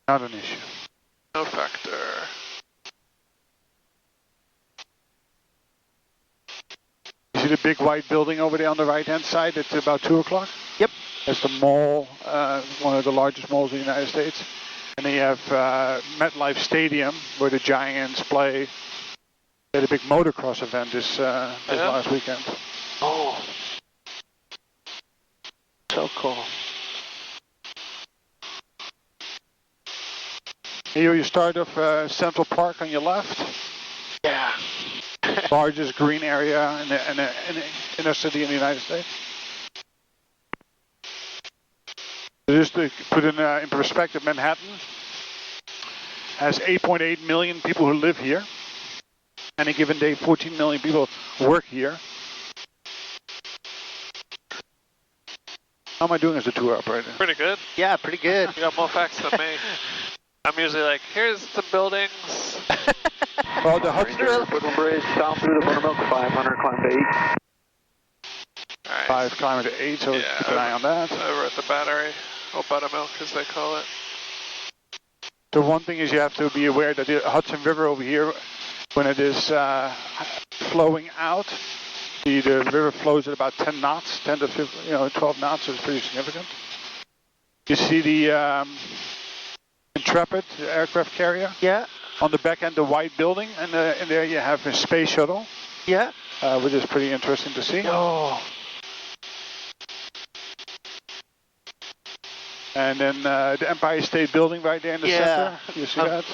Not an issue. No factor. You see the big white building over there on the right-hand side? It's about 2 o'clock? Yep. That's the mall, one of the largest malls in the United States. And then you have MetLife Stadium, where the Giants play. They had a big motocross event this last weekend. Oh. So cool. Here you start off Central Park on your left. Yeah. Largest green area in the inner city in the United States. Just to put in perspective, Manhattan has 8.8 million people who live here. Any given day, 14 million people work here. How am I doing as a tour operator? Pretty good. Yeah, pretty good. You got more facts than me. I'm usually like, here's the buildings. Well, the Hudson Brooklyn Bridge, south through the Buttermilk, 500, climb to 8. All right. 5 climbing to 8, so keep an eye on that. Over at the Battery, or Buttermilk as they call it. The one thing is you have to be aware that the Hudson River over here, when it is flowing out, the river flows at about 10 knots, 10 to 15, 12 knots, so it's pretty significant. You see the Intrepid aircraft carrier? Yeah. On the back end, the white building, and in there you have a space shuttle. Yeah. Which is pretty interesting to see. Oh. And then the Empire State Building right there in the center. You see that?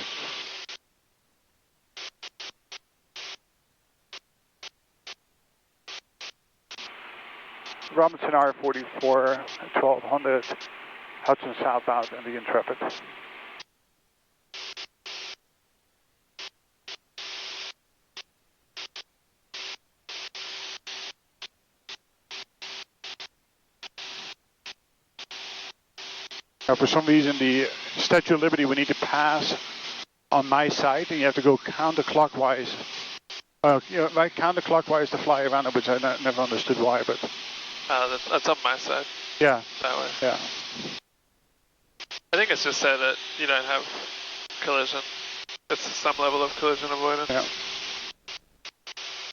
Robinson R44, 1200, Hudson southbound, and the Intrepid. Now, for some reason, the Statue of Liberty we need to pass on my side, and you have to go counterclockwise. Right, counterclockwise to fly around it, which I never understood why, but. That's on my side. Yeah. That way. Yeah. I think it's just so that you don't have collision. It's some level of collision avoidance. Yeah.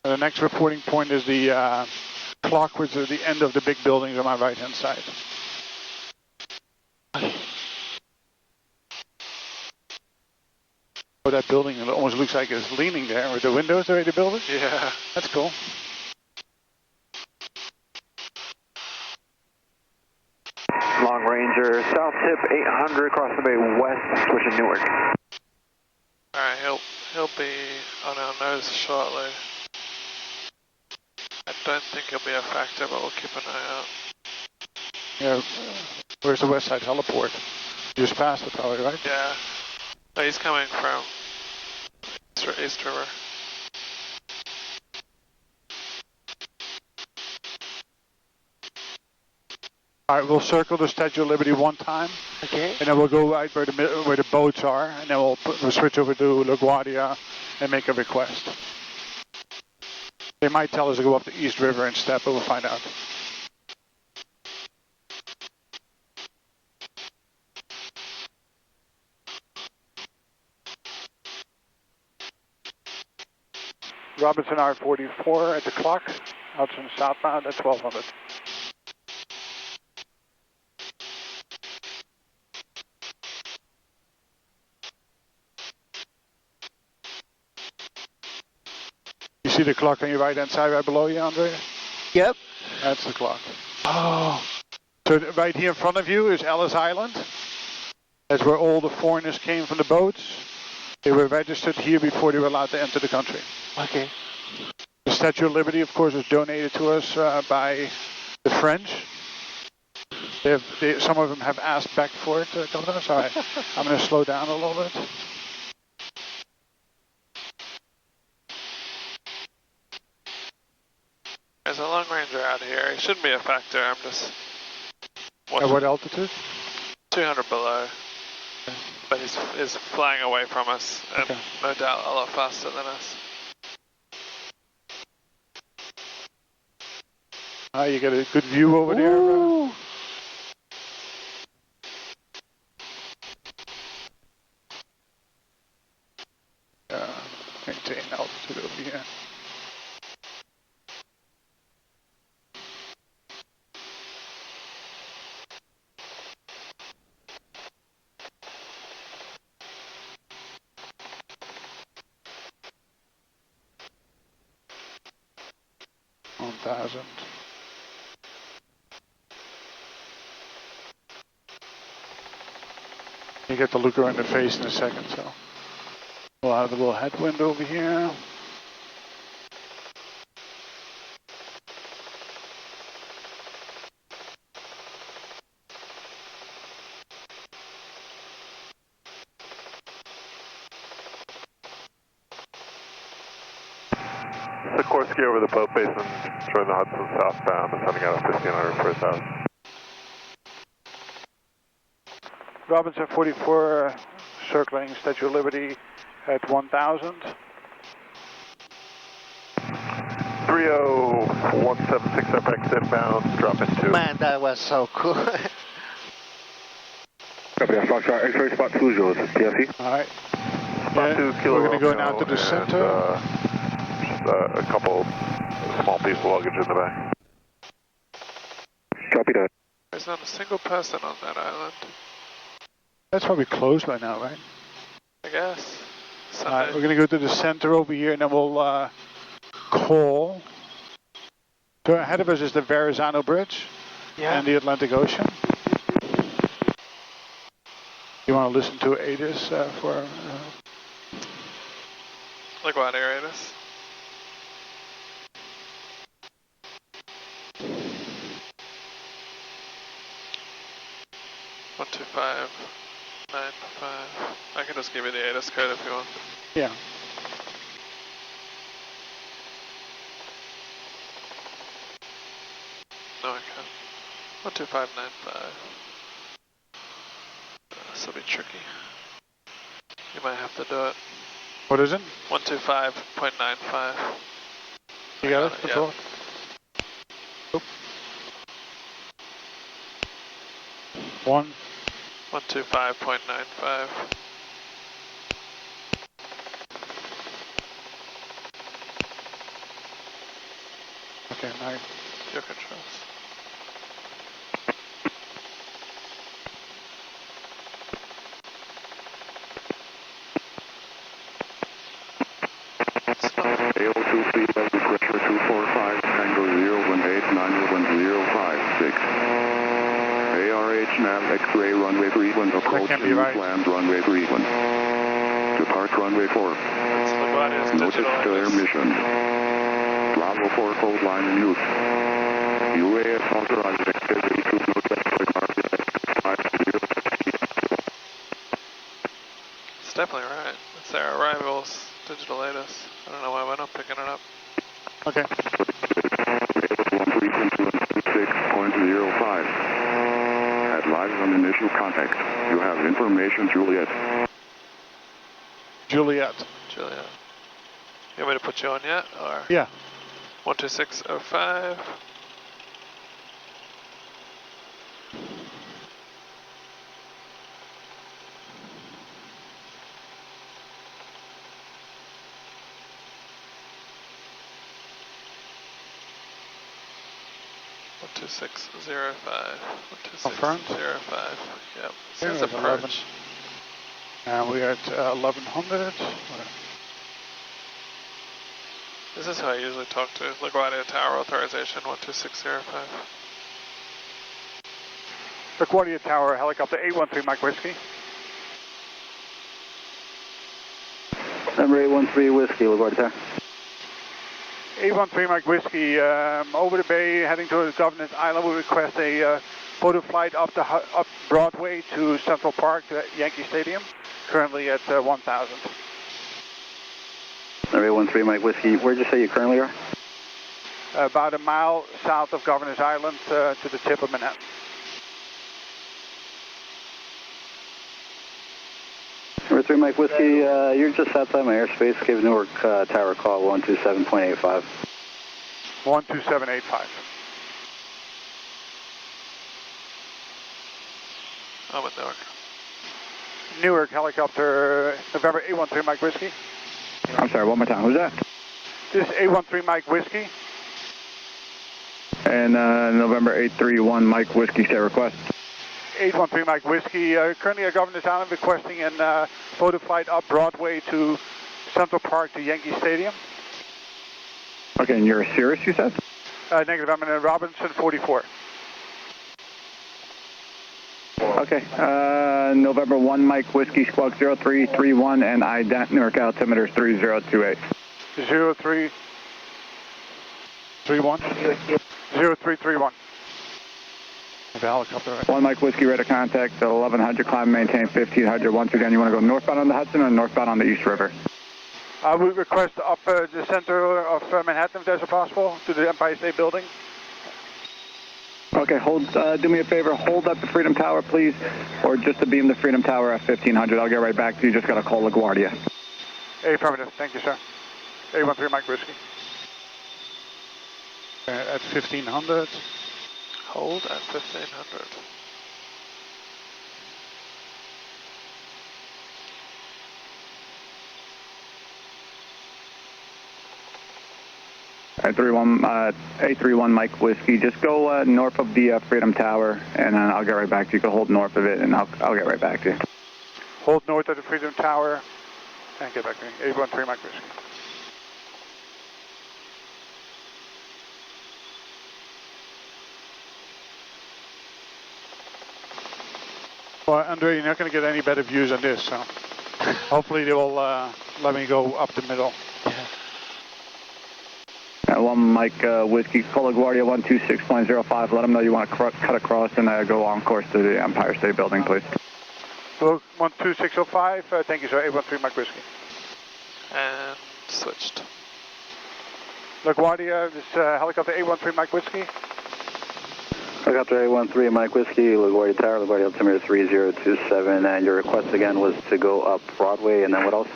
And the next reporting point is the clock, which is the end of the big buildings on my right-hand side. Oh, that building, it almost looks like it's leaning there with the windows the way they build it. Yeah. That's cool. Long Ranger, south tip 800, across the bay west, switching Newark. Alright, he'll be on our nose shortly. I don't think he'll be a factor, but we'll keep an eye out. Yeah, where's the west side heliport? You just passed it probably, right? Yeah. No, he's coming from East River. All right, we'll circle the Statue of Liberty one time. Okay. And then we'll go right where the boats are, and then we'll switch over to LaGuardia and make a request. They might tell us to go up the East River instead, but we'll find out. Robinson R44 at the clock, Hudson southbound at 1200. You see the clock on your right-hand side right below you, Andre? Yep. That's the clock. Oh. So right here in front of you is Ellis Island. That's where all the foreigners came from the boats. They were registered here before they were allowed to enter the country. Okay. The Statue of Liberty, of course, was donated to us by the French. Some of them have asked back for it a couple times. All right, I'm going to slow down a little bit. There's a Long Ranger out here. He shouldn't be a factor. I'm just. At what altitude? 200 below. Okay. But he's flying away from us, and no doubt a lot faster than us. You get a good view over there. maintain altitude over here. You get to look her in the face in a second, so we'll have a little headwind over here. Sikorsky over the boat basin, join the Hudson southbound, ascending out of 1500 for 1000. Robinson 44, circling Statue of Liberty at 1000. 30176FX inbound, drop into. Man, that was so cool. Copy that, Foxtrot, X-ray spot 2 Jules, PFC. Alright. Spot 2 Kilo We're going to go Romeo now to the and, center. just a couple small piece of luggage in the back. Copy that. There's not a single person on that island, That's probably closed by now, right? I guess. Alright, Sunday. we're going to go to the center over here and then we'll call. So ahead of us is the Verrazano Bridge and the Atlantic Ocean. You want to listen to ATIS for... Like what, Aratus? One, 2, 5, 9, 5. I can just give you the ATIS code if you want. Yeah. No, I can't. 1, 2, 5, 9, 5. This will be tricky. You might have to do it. What is it? 125.95. You got it? Yeah. Oop. 1. 125.95. Okay, nice. Your controls. AO23 level pressure 245, Tango 018, 91056. ARH nav X-ray runway 31, approach can't be to right. land runway 31. Depart runway 4. That's LaGuardia's Notice digital clear ATIS. mission. Bravo 4 code line in use. UAS authorized activity to Northwest LaGuardia X50. It's definitely right. It's their arrivals digital ATIS. I don't know why we're not picking it up. Okay. 132.6.05. Advise on initial contact. You have information, Juliet. Juliet. Julia. You want me to put you on yet? Or Yeah. 126.05. One, 2, 6, 0, 5. 1, 2, 6, Confirmed? 0, 5. Yep. Says There's 11. approach. And we're at 1100. This is how I usually talk to LaGuardia Tower Authorization 12605. LaGuardia Tower, helicopter 813 Mike Whiskey. Number 813 Whiskey, LaGuardia Tower. 813 Mike Whiskey, over the bay, heading to Governor's Island. We request a photo flight up Broadway to Central Park, to Yankee Stadium, currently at 1000. Number 813 Mike Whiskey, where'd you say you currently are? About a mile south of Governor's Island to the tip of Manhattan. Number 3 Mike Whiskey, you're just outside my airspace. Give Newark Tower a call, 127.85. 12785. I'm in Newark. Newark helicopter, November 813 Mike Whiskey. I'm sorry, one more time. Who's that? This is 813 Mike Whiskey. And November 831 Mike Whiskey, say request. 813 Mike Whiskey. Currently, Governor Island requesting a photo flight up Broadway to Central Park to Yankee Stadium. Okay, and you're a Cirrus, you said? Negative. I'm in a Robinson 44. Okay, November 1 Mike Whiskey, squawk 0331, and Newark altimeter is 3028. 0331. 0331. The helicopter. Right? 1 Mike Whiskey, radar contact at 1100, climb, maintain 1500. Once again, you want to go northbound on the Hudson or northbound on the East River? I would request up the center of Manhattan, if that's possible, to the Empire State Building. Okay, do me a favor, hold up the Freedom Tower, please, or just to beam the Freedom Tower at 1500. I'll get right back to you. Just got to call LaGuardia. Affirmative. Thank you, sir. 813 Mike Whiskey. At 1500. Hold at 1500. A31 Mike Whiskey, just go north of the Freedom Tower, and I'll get right back to you. Go hold north of it, and I'll get right back to you. Hold north of the Freedom Tower, and get back to me. 813 Mike Whiskey. Well, Andre, you're not going to get any better views on this, so hopefully they will let me go up the middle. 1 Mike Whiskey, call LaGuardia 126.05. Let them know you want to cut across and go on course to the Empire State Building, please. Hello, 12605. Thank you, sir. 813 Mike Whiskey. And switched. LaGuardia, this helicopter 813 Mike Whiskey. Helicopter 813 Mike Whiskey, LaGuardia Tower, LaGuardia altimeter 3027, and your request again was to go up Broadway, and then what else?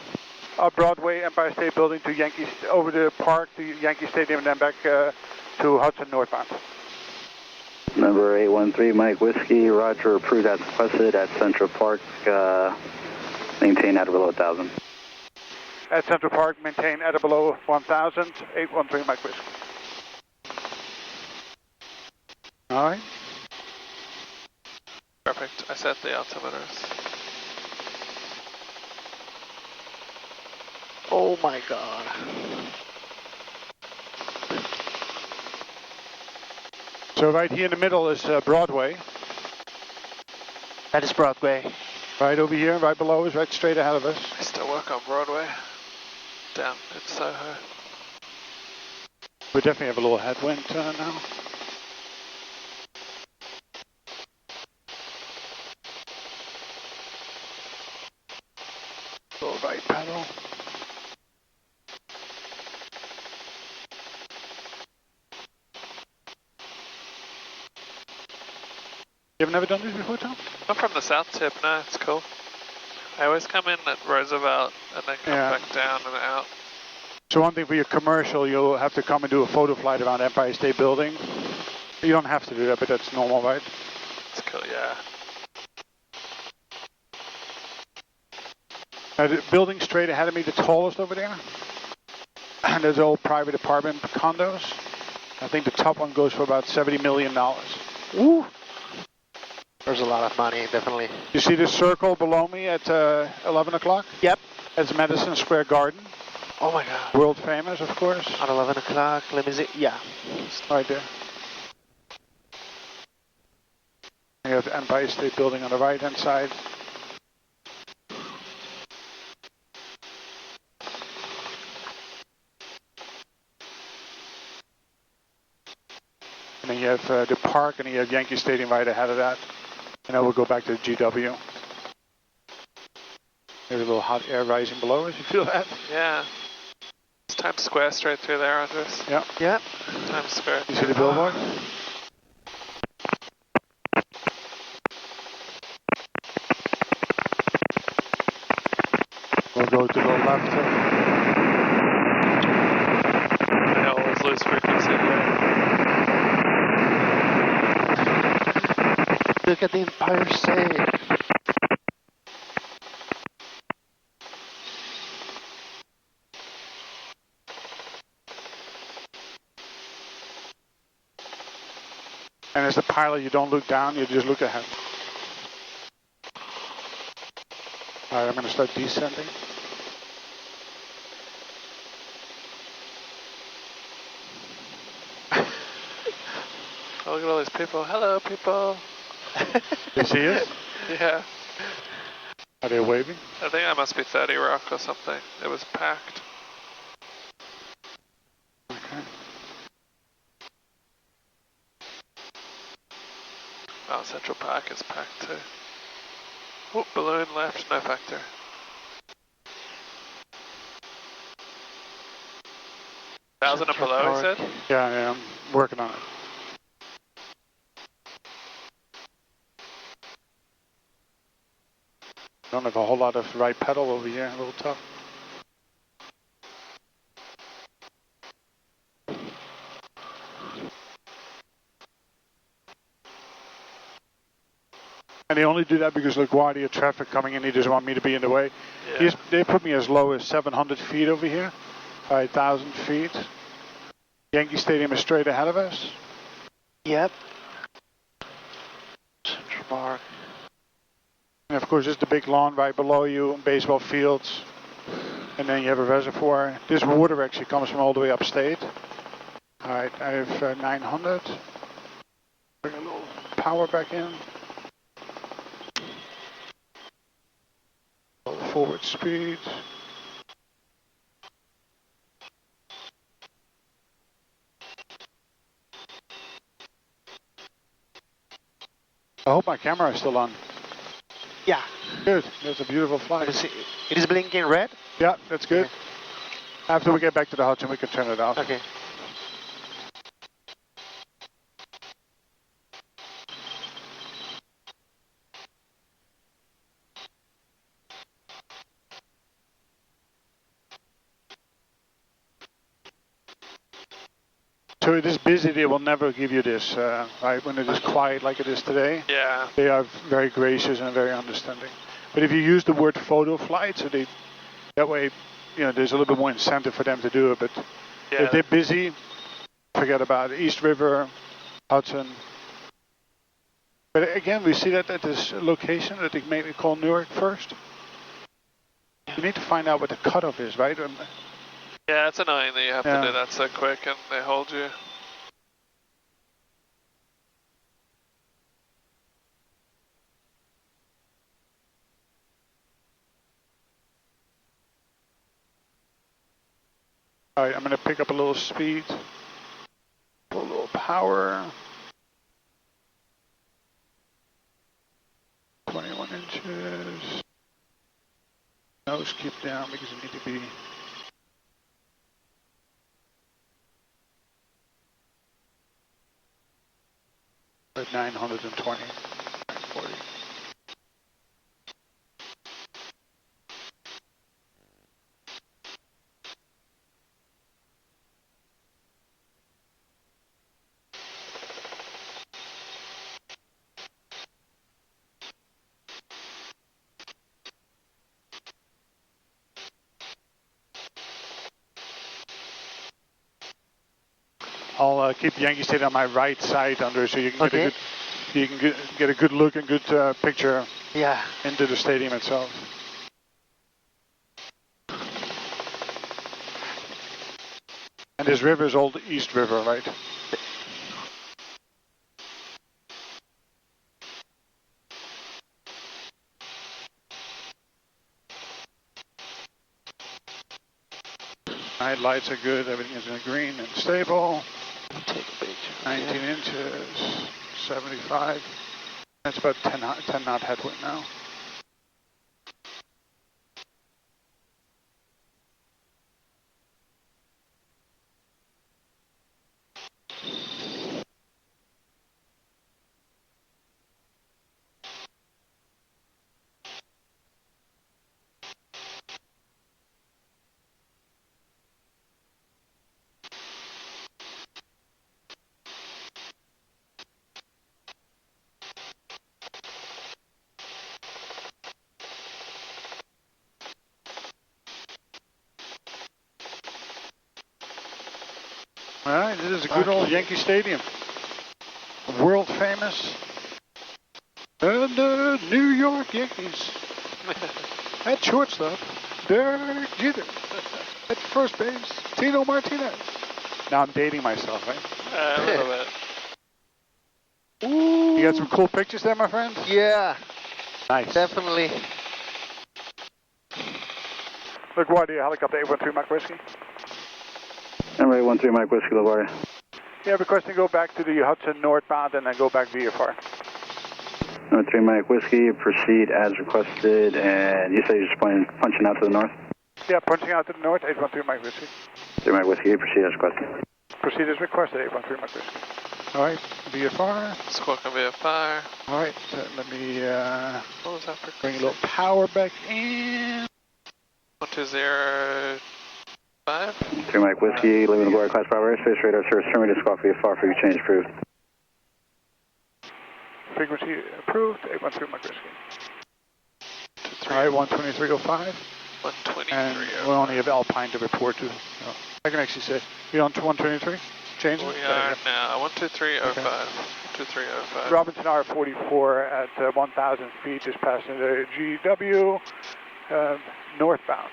Up Broadway, Empire State Building to Yankee, over the park to Yankee Stadium, and then back to Hudson northbound. Number 813 Mike Whiskey, roger, approved as requested at Central Park, maintain at below 1,000. At Central Park, maintain at below 1,000, 813 Mike Whiskey. All right. Perfect. I set the altimeters. Oh my God. So right here in the middle is Broadway. That is Broadway. Right over here, right below us, right straight ahead of us. I still work on Broadway. Down in Soho. We definitely have a little headwind now. Little right pedal. You've never done this before, Tom? I'm from the south tip, no, it's cool. I always come in at Roosevelt and then come back down and out. So one thing for your commercial, you'll have to come and do a photo flight around Empire State Building. You don't have to do that, but that's normal, right? It's cool, yeah. Now, the building straight ahead of me, the tallest over there, and there's old private apartment condos. I think the top one goes for about $70 million. Woo! There's a lot of money, definitely. You see this circle below me at 11 o'clock? Yep. That's Madison Square Garden. Oh my God. World famous, of course. At 11 o'clock, let me see. Yeah. Right there. You have the Empire State Building on the right-hand side. And then you have the park, and you have Yankee Stadium right ahead of that. And then we'll go back to the GW. There's a little hot air rising below us. You feel that? Yeah. It's Times Square straight through there, Andres. Yeah. Yep. Times Square. You see the billboard? We'll go to the left. I always lose frequency. Look at the Empire State. And as the pilot, you don't look down, you just look ahead. All right, I'm going to start descending. Oh, look at all these people. Hello, people. You see it? Yeah. Are they waving? I think that must be 30 Rock or something. It was packed. Okay. Oh, Central Park is packed too. Oh, balloon left, no factor. Thousand and below, he said? Yeah, I'm working on it. Don't have a whole lot of right pedal over here, a little tough. And they only do that because LaGuardia traffic coming in, he doesn't want me to be in the way. Yeah. They put me as low as 700 feet over here, 5,000 feet. Yankee Stadium is straight ahead of us. Yep. Central Park. And of course, there's the big lawn right below you, baseball fields. And then you have a reservoir. This water actually comes from all the way upstate. All right, I have 900. Bring a little power back in. Forward speed. I hope my camera is still on. Yeah. Good, that's a beautiful flight. It is blinking red? Yeah, that's good. Okay. After we get back to the Hudson, we can turn it off. Okay. So it is busy, they will never give you this, right? When it is quiet like it is today, Yeah. they are very gracious and very understanding. But if you use the word photo flight, so that way, there's a little bit more incentive for them to do it. But Yeah. if they're busy, forget about it. East River, Hudson. But again, we see that at this location that they maybe call Newark first. You need to find out what the cutoff is, right? Yeah, it's annoying that you have Yeah. to do that so quick and they hold you. All right, I'm going to pick up a little speed, put a little power. 21 inches. Nose keep down because you need to be. At 920, 940. I'll keep Yankee Stadium on my right side under, so you can get a good look and good picture. Yeah. Into the stadium itself. And this river is Old East River, right? Night lights are good. Everything is in green and stable. Take a picture. 19 inches, 75. That's about 10 knot headwind now. All right, this is a good old Yankee Stadium. world famous New York Yankees. At shortstop, Derek Jeter. At first base, Tino Martinez. Now I'm dating myself, right? A little bit. Ooh. You got some cool pictures there, my friend? Yeah, Nice. definitely. LaGuardia, helicopter 813 Mike Whiskey. Number 813 Mike Whiskey, LaGuardia. Yeah, requesting go back to the Hudson northbound and then go back VFR. Number 3 Mike Whiskey, proceed as requested, and you say you're just punching out to the north? Yeah, punching out to the north, 813 Mike Whiskey. 3 Mike Whiskey, proceed as requested. Proceed as requested, 813 Mike Whiskey. All right, VFR. Squawk on VFR. All right, let me What was that for? bring a little power back in. 1205. 3 Mike Whiskey, leaving LaGuardia class 5 airspace, radar service terminated, squawk VFR for your change approved. Frequency approved, 813 Mike Whiskey. All right, 123.05. 123. And we only have Alpine to report to. So I can actually say, you on 123? Change it? We are now 123.05. 123.05. Robinson R44 at 1,000 feet, just passing the GW, northbound.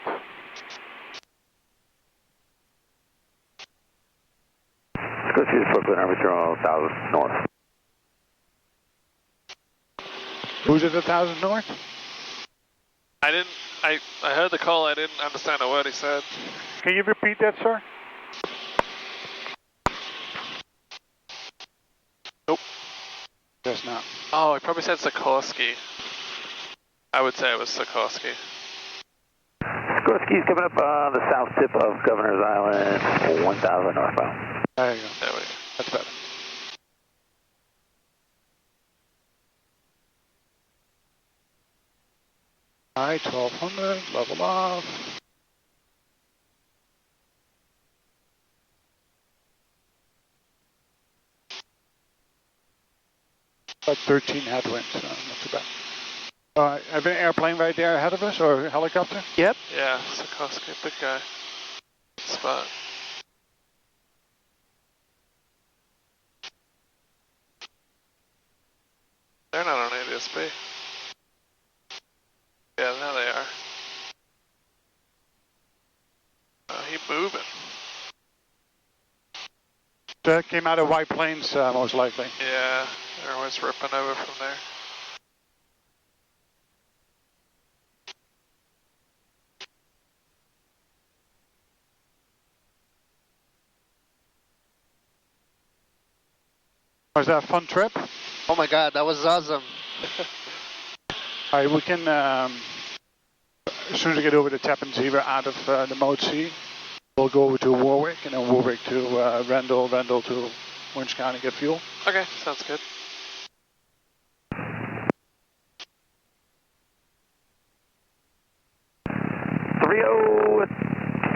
Let's go see the Brooklyn Arbitral 1000 north. Who's at 1,000 north? I heard the call, I didn't understand a word he said. Can you repeat that, sir? Nope. Yes, not. Oh, he probably said Sikorsky. I would say it was Sikorsky. Sikorsky's coming up on the south tip of Governor's Island, 1000 northbound. There you go. There we go. That's better. All right, 1200, level off. About 13 headwinds, so not too bad. Have an airplane right there ahead of us, or a helicopter? Yep. Yeah, Sikorsky, big guy. Good spot. They're not on ADSB. Yeah, now they are. Oh, he moving. That came out of White Plains, most likely. Yeah, they're always ripping over from there. Was that a fun trip? Oh my God, that was awesome. All right, we can, as soon as we get over to Tappan Zee, we're out of the Mode C. We'll go over to Warwick, and then Warwick to Rendell, Rendell to Orange County, get fuel. Okay, sounds good.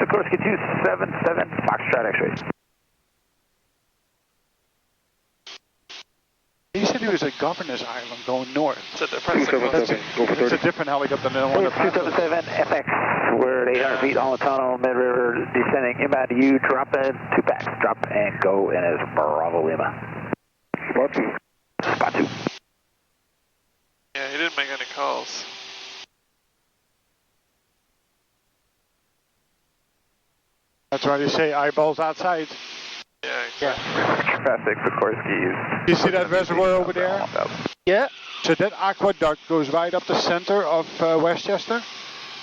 Sikorsky 277, Foxtrot X-ray. He said he was at Governor's Island going north. It's a different Sikorsky. It's a different helicopter than the one that passed us. 277 FX. We're at 800 feet on the tunnel, mid-river, descending inbound to you. Drop in 2 packs. Drop and go in as Bravo Lima. Spot 2. Spot 2. Yeah, he didn't make any calls. That's why they say eyeballs outside. Yeah, exactly. Traffic Sikorsky. You see that reservoir over there? Yeah. So that aqueduct goes right up the center of Westchester,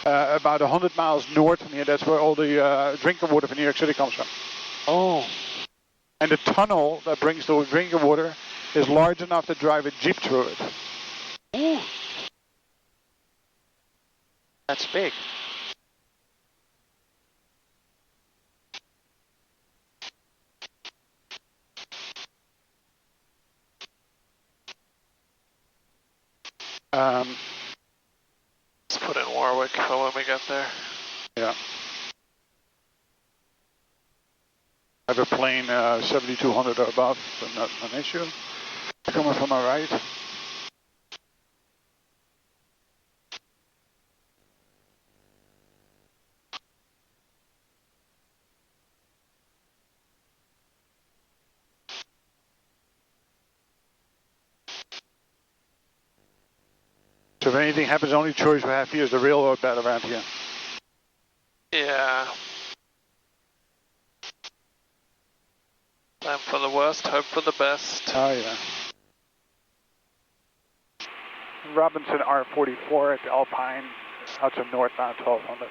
about 100 miles north from here. That's where all the drinking water from New York City comes from. Oh. And the tunnel that brings the drinking water is large enough to drive a Jeep through it. Ooh. That's big. Let's put in Warwick for when we get there. Yeah. I have a plane 7200 or above, but not an issue. Coming from my right. So if anything happens, the only choice we have here is the railroad bed around here. Yeah. Plan for the worst, hope for the best. Oh yeah. Robinson R44 at the Alpine, Hudson North, now 1200.